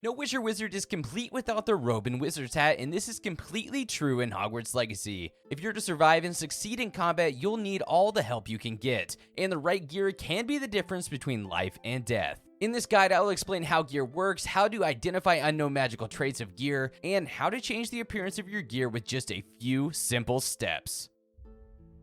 No Witcher Wizard is complete without their robe and wizard's hat, and this is completely true in Hogwarts Legacy. If you're to survive and succeed in combat, you'll need all the help you can get, and the right gear can be the difference between life and death. In this guide, I will explain how gear works, how to identify unknown magical traits of gear, and how to change the appearance of your gear with just a few simple steps.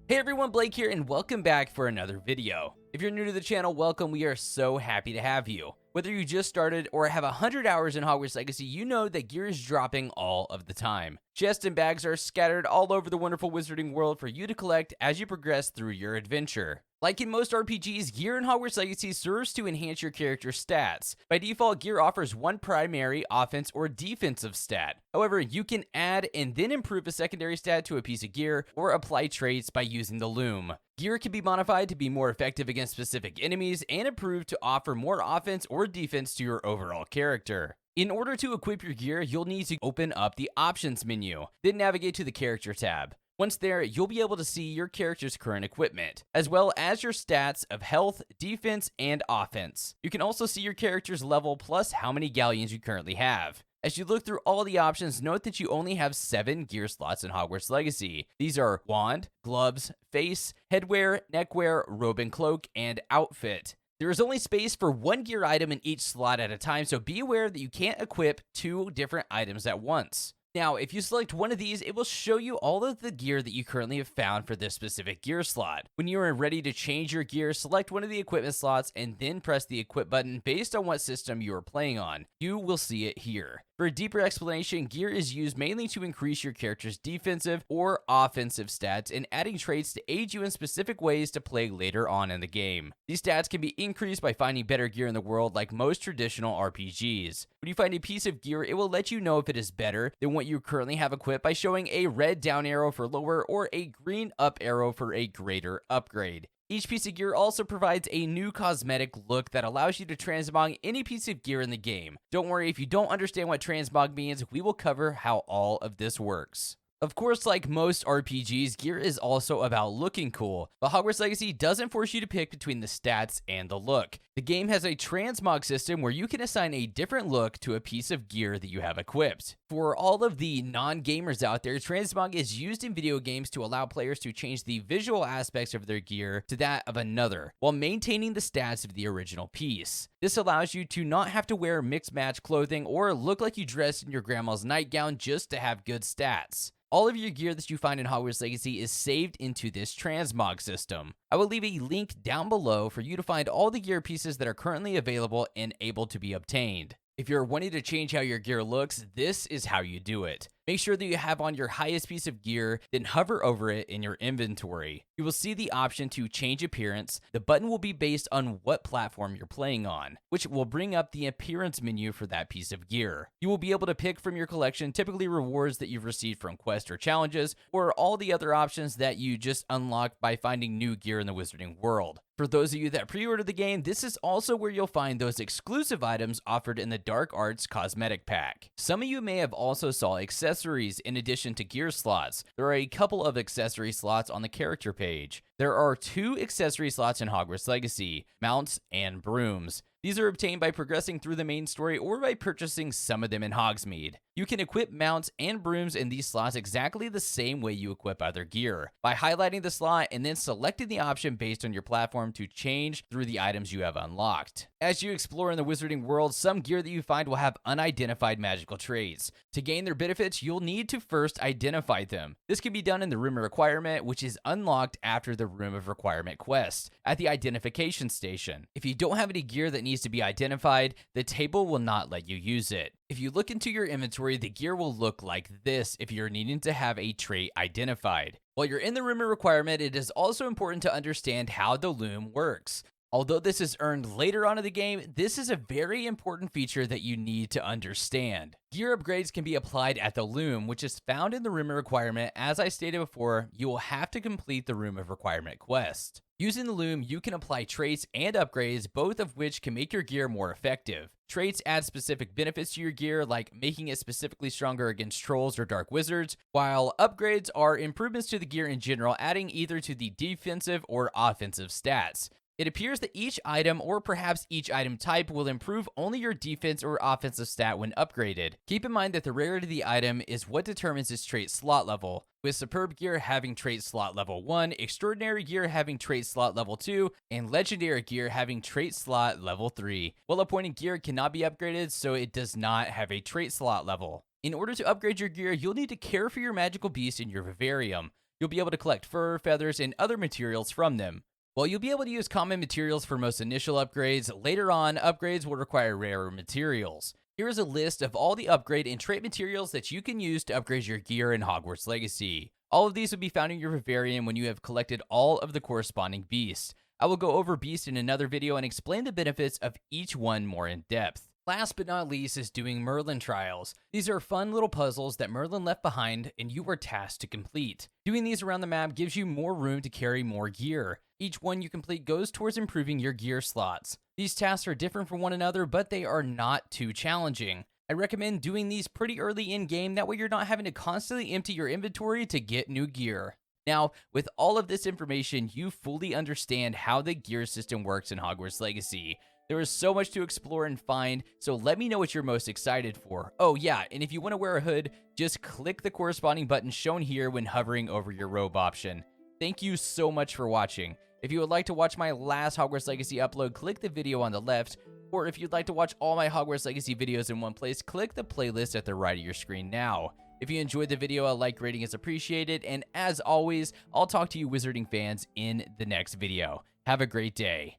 Hey everyone, Blake here, and welcome back for another video. If you're new to the channel, welcome. We are so happy to have you. Whether you just started or have 100 hours in Hogwarts Legacy, you know that gear is dropping all of the time. Chests and bags are scattered all over the wonderful wizarding world for you to collect as you progress through your adventure. Like in most RPGs, gear in Hogwarts Legacy serves to enhance your character's stats. By default, gear offers one primary offense or defensive stat. However, you can add and then improve a secondary stat to a piece of gear or apply traits by using the loom. Gear can be modified to be more effective against specific enemies and improved to offer more offense or defense to your overall character. In order to equip your gear, you'll need to open up the options menu, then navigate to the character tab. Once there, you'll be able to see your character's current equipment, as well as your stats of health, defense, and offense. You can also see your character's level plus how many galleons you currently have. As you look through all the options, note that you only have 7 gear slots in Hogwarts Legacy. These are wand, gloves, face, headwear, neckwear, robe and cloak, and outfit. There is only space for 1 gear item in each slot at a time, so be aware that you can't equip 2 different items at once. Now, if you select one of these, it will show you all of the gear that you currently have found for this specific gear slot. When you are ready to change your gear, select one of the equipment slots and then press the equip button based on what system you are playing on. You will see it here. For a deeper explanation, gear is used mainly to increase your character's defensive or offensive stats and adding traits to aid you in specific ways to play later on in the game. These stats can be increased by finding better gear in the world like most traditional RPGs. When you find a piece of gear, it will let you know if it is better than what you currently have equipped by showing a red down arrow for lower or a green up arrow for a greater upgrade. Each piece of gear also provides a new cosmetic look that allows you to transmog any piece of gear in the game. Don't worry, if you don't understand what transmog means, we will cover how all of this works. Of course, like most RPGs, gear is also about looking cool, but Hogwarts Legacy doesn't force you to pick between the stats and the look. The game has a transmog system where you can assign a different look to a piece of gear that you have equipped. For all of the non-gamers out there, transmog is used in video games to allow players to change the visual aspects of their gear to that of another, while maintaining the stats of the original piece. This allows you to not have to wear mixed-match clothing or look like you dressed in your grandma's nightgown just to have good stats. All of your gear that you find in Hogwarts Legacy is saved into this transmog system. I will leave a link down below for you to find all the gear pieces that are currently available and able to be obtained. If you're wanting to change how your gear looks, this is how you do it. Make sure that you have on your highest piece of gear, then hover over it in your inventory. You will see the option to change appearance. The button will be based on what platform you're playing on, which will bring up the appearance menu for that piece of gear. You will be able to pick from your collection, typically rewards that you've received from quests or challenges, or all the other options that you just unlocked by finding new gear in the wizarding world. For those of you that pre-order the game, this is also where you'll find those exclusive items offered in the Dark Arts Cosmetic Pack. Some of you may have also saw accessories in addition to gear slots. There are a couple of accessory slots on the character page. There are 2 accessory slots in Hogwarts Legacy, mounts and brooms. These are obtained by progressing through the main story or by purchasing some of them in Hogsmeade. You can equip mounts and brooms in these slots exactly the same way you equip other gear, by highlighting the slot and then selecting the option based on your platform to change through the items you have unlocked. As you explore in the wizarding world, some gear that you find will have unidentified magical traits. To gain their benefits, you'll need to first identify them. This can be done in the Room of Requirement, which is unlocked after the Room of Requirement quest, at the identification station. If you don't have any gear that needs to be identified, the table will not let you use it. If you look into your inventory, the gear will look like this if you're needing to have a trait identified. While you're in the Room of Requirement, it is also important to understand how the loom works. Although this is earned later on in the game, this is a very important feature that you need to understand. Gear upgrades can be applied at the loom, which is found in the Room of Requirement. As I stated before, you will have to complete the Room of Requirement quest. Using the loom, you can apply traits and upgrades, both of which can make your gear more effective. Traits add specific benefits to your gear, like making it specifically stronger against trolls or dark wizards, while upgrades are improvements to the gear in general, adding either to the defensive or offensive stats. It appears that each item, or perhaps each item type, will improve only your defense or offensive stat when upgraded. Keep in mind that the rarity of the item is what determines its trait slot level, with superb gear having trait slot level 1, extraordinary gear having trait slot level 2, and legendary gear having trait slot level 3. Well appointed gear cannot be upgraded, so it does not have a trait slot level. In order to upgrade your gear, you'll need to care for your magical beast in your vivarium. You'll be able to collect fur, feathers, and other materials from them. While you'll be able to use common materials for most initial upgrades, later on, upgrades will require rarer materials. Here is a list of all the upgrade and trait materials that you can use to upgrade your gear in Hogwarts Legacy. All of these will be found in your vivarium when you have collected all of the corresponding beasts. I will go over beasts in another video and explain the benefits of each one more in depth. Last but not least is doing Merlin Trials. These are fun little puzzles that Merlin left behind and you are tasked to complete. Doing these around the map gives you more room to carry more gear. Each one you complete goes towards improving your gear slots. These tasks are different from one another, but they are not too challenging. I recommend doing these pretty early in game, that way you're not having to constantly empty your inventory to get new gear. Now, with all of this information, you fully understand how the gear system works in Hogwarts Legacy. There is so much to explore and find, so let me know what you're most excited for. Oh yeah, and if you want to wear a hood, just click the corresponding button shown here when hovering over your robe option. Thank you so much for watching. If you would like to watch my last Hogwarts Legacy upload, click the video on the left, or if you'd like to watch all my Hogwarts Legacy videos in one place, click the playlist at the right of your screen now. If you enjoyed the video, a like rating is appreciated, and as always, I'll talk to you Wizarding fans in the next video. Have a great day.